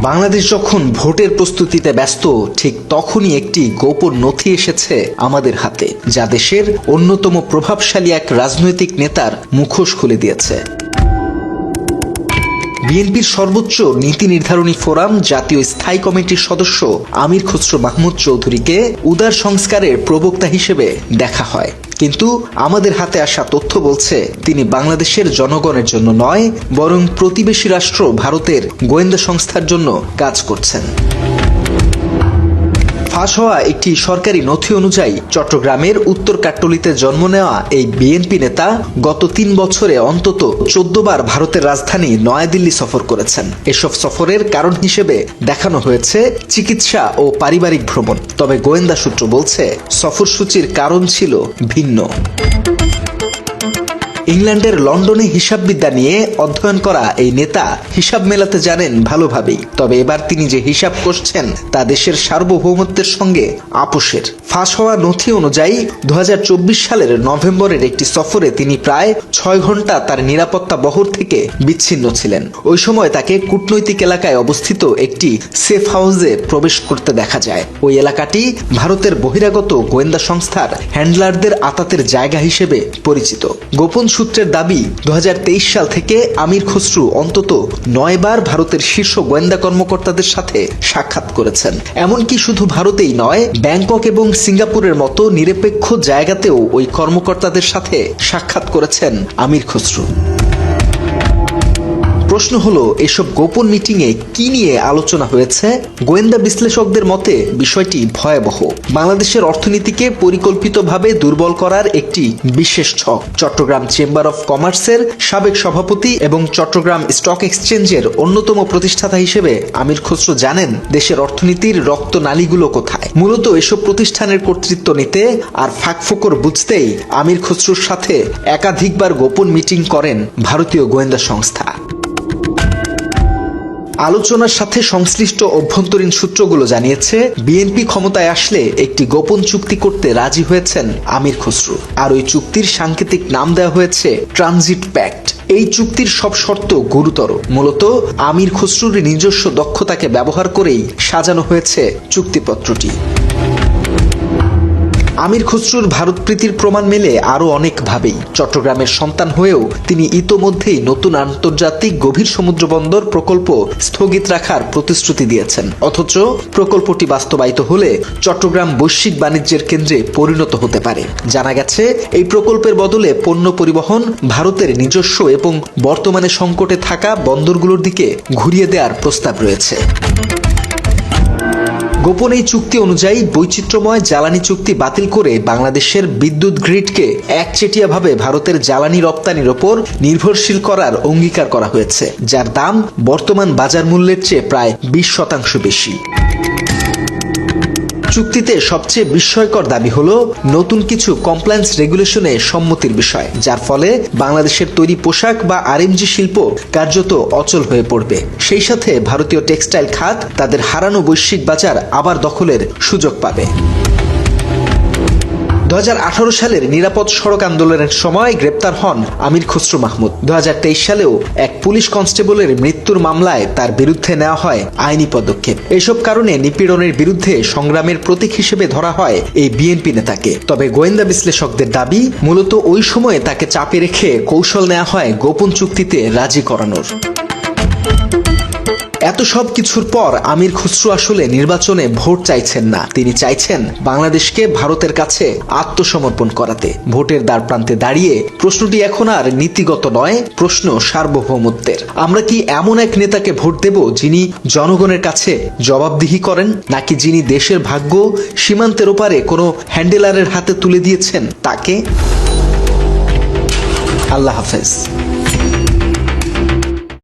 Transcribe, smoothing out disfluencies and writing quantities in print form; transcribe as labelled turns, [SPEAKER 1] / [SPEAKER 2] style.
[SPEAKER 1] বাংলাদেশ যখন ভোটের প্রস্তুতিতে ব্যস্ত, ঠিক তখনই একটি গোপন নথি এসেছে আমাদের হাতে, যা দেশের অন্যতম প্রভাবশালী এক রাজনৈতিক নেতার মুখোশ খুলে দিয়েছে। বিএনপির সর্বোচ্চ নীতি নির্ধারণী ফোরাম জাতীয় স্থায়ী কমিটির সদস্য আমির খসরু মাহমুদ চৌধুরীকে উদার সংস্কারের প্রবক্তা হিসেবে দেখা হয়, কিন্তু আমাদের হাতে আসা তথ্য বলছে তিনি বাংলাদেশের জনগণের জন্য নয়, বরং প্রতিবেশী রাষ্ট্র ভারতের গোয়েন্দা সংস্থার জন্য কাজ করছেন। ফাঁস হওয়া একটি সরকারি নথি অনুযায়ী চট্টগ্রামের উত্তর কাট্টলিতে জন্ম নেওয়া এই বিএনপি নেতা গত ৩ বছরে অন্তত ১৪ বার ভারতের রাজধানী নয়াদিল্লি সফর করেছেন। এসব সফরের কারণ হিসেবে দেখানো হয়েছে চিকিৎসা ও পারিবারিক ভ্রমণ, তবে গোয়েন্দা সূত্র বলছে সফরসূচির কারণ ছিল ভিন্ন। ইংল্যান্ডের লন্ডনে হিসাববিদ্যা নিয়ে অধ্যয়ন করা এই নেতা হিসাব মেলাতে জানেন ভালোভাবেই, তবে এবার তিনি যে হিসাব করছেন তা দেশের সার্বভৌমত্বের সঙ্গে আপোষের। ফাঁস হওয়া নথি অনুযায়ী ২০২৪ সালের নভেম্বরের একটি সফরে তিনি প্রায় ৬ ঘন্টা তার নিরাপত্তা বহর থেকে বিচ্ছিন্ন ছিলেন। ওই সময় তাকে কূটনৈতিক এলাকায় অবস্থিত একটি সেফ হাউসে প্রবেশ করতে দেখা যায়। ওই এলাকাটি ভারতের বহিরাগত গোয়েন্দা সংস্থার হ্যান্ডলারদের আতাতের জায়গা হিসেবে পরিচিত। গোপন সূত্রের দাবি, ২০২৩ সাল থেকে আমির খসরু অন্তত ৯ বার ভারতের শীর্ষ গোয়েন্দা কর্মকর্তাদের সাথে সাক্ষাৎ করেছেন। এমনকি শুধু ভারতেই নয়, ব্যাংকক এবং সিঙ্গাপুরের মতো নিরপেক্ষ জায়গাতেও ওই কর্মকর্তাদের সাথে সাক্ষাৎ করেছেন আমির খসরু। প্রশ্ন হলো, এসব গোপন মিটিংয়ে কি নিয়ে আলোচনা হয়েছে? গোয়েন্দা বিশ্লেষকদের মতে বিষয়টি ভয়াবহ। বাংলাদেশের অর্থনীতিকে পরিকল্পিতভাবে দুর্বল করার একটি বিশেষ ছক। চট্টগ্রাম চেম্বার অফ কমার্সের সাবেক সভাপতি এবং চট্টগ্রাম স্টক এক্সচেঞ্জের অন্যতম প্রতিষ্ঠাতা হিসেবে আমির খসরু জানেন দেশের অর্থনীতির রক্তনালীগুলো কোথায়। মূলত এসব প্রতিষ্ঠানের কর্তৃত্ব নিতে আর ফাঁকফোকর বুঝতেই আমির খসরুর সাথে একাধিকবার গোপন মিটিং করেন ভারতীয় গোয়েন্দা সংস্থা। আলোচনার সাথে সংশ্লিষ্ট অভ্যন্তরীণ সূত্রগুলো জানিয়েছে, বিএনপি ক্ষমতায় আসলে একটি গোপন চুক্তি করতে রাজি হয়েছেন আমির খসরু, আর ওই চুক্তির সাংকেতিক নাম দেওয়া হয়েছে ট্রানজিট প্যাক্ট। এই চুক্তির সব শর্ত গুরুতর। মূলত আমির খসরুর নিজস্ব দক্ষতাকে ব্যবহার করেই সাজানো হয়েছে চুক্তিপত্রটি। আমির খসরুর ভারত প্রীতির প্রমাণ মেলে আরও অনেকভাবেই। চট্টগ্রামের সন্তান হয়েও তিনি ইতোমধ্যেই নতুন আন্তর্জাতিক গভীর সমুদ্র বন্দর প্রকল্প স্থগিত রাখার প্রতিশ্রুতি দিয়েছেন, অথচ প্রকল্পটি বাস্তবায়িত হলে চট্টগ্রাম বৈশ্বিক বাণিজ্যের কেন্দ্রে পরিণত হতে পারে। জানা গেছে, এই প্রকল্পের বদলে পণ্য পরিবহন ভারতের নিজস্ব এবং বর্তমানে সংকটে থাকা বন্দরগুলোর দিকে ঘুরিয়ে দেওয়ার প্রস্তাব রয়েছে। গোপন এই চুক্তি অনুযায়ী বৈচিত্র্যময় জ্বালানি চুক্তি বাতিল করে বাংলাদেশের বিদ্যুৎ গ্রিডকে একচেটিয়াভাবে ভারতের জ্বালানি রপ্তানির ওপর নির্ভরশীল করার অঙ্গীকার করা হয়েছে, যার দাম বর্তমান বাজার মূল্যের চেয়ে প্রায় ২০% বেশি। চুক্তিতে সবচেয়ে বিস্ময়কর দাবি হলো নতুন কিছু কমপ্লায়েন্স রেগুলেশনে সম্মতির বিষয়, যার ফলে বাংলাদেশের তৈরি পোশাক বা আরএমজি শিল্প কার্যত অচল হয়ে পড়বে। সেই সাথে ভারতীয় টেক্সটাইল খাত তাদের হারানো বৈশ্বিক বাজার আবার দখলের সুযোগ পাবে। ২০১৮ সালের নিরাপদ সড়ক আন্দোলনের সময় গ্রেপ্তার হন আমির খসরু মাহমুদ। ২০২৩ সালেও এক পুলিশ কনস্টেবলের মৃত্যুর মামলায় তার বিরুদ্ধে নেওয়া হয় আইনি পদক্ষেপ। এসব কারণে নিপীড়নের বিরুদ্ধে সংগ্রামের প্রতীক হিসেবে ধরা হয় এই বিএনপি নেতাকে। তবে গোয়েন্দা বিশ্লেষকদের দাবি, মূলত ওই সময়ে তাকে চাপে রেখে কৌশল নেওয়া হয় গোপন চুক্তিতে রাজি করানোর। এত সব কিছুর পর আমির খসরু আসলে নির্বাচনে ভোট চাইছেন না, তিনি চাইছেন বাংলাদেশকে ভারতের কাছে আত্মসমর্পণ করাতে। ভোটের দ্বারপ্রান্তে দাঁড়িয়ে প্রশ্নটি এখন আর নীতিগত নয়, প্রশ্ন সার্বভৌমত্বের। আমরা কি এমন এক নেতাকে ভোট দেব যিনি জনগণের কাছে জবাবদিহি করেন, নাকি যিনি দেশের ভাগ্য সীমান্তের ওপারে কোনো হ্যান্ডেলারের হাতে তুলে দিয়েছেন তাকে? আল্লাহ হাফেজ।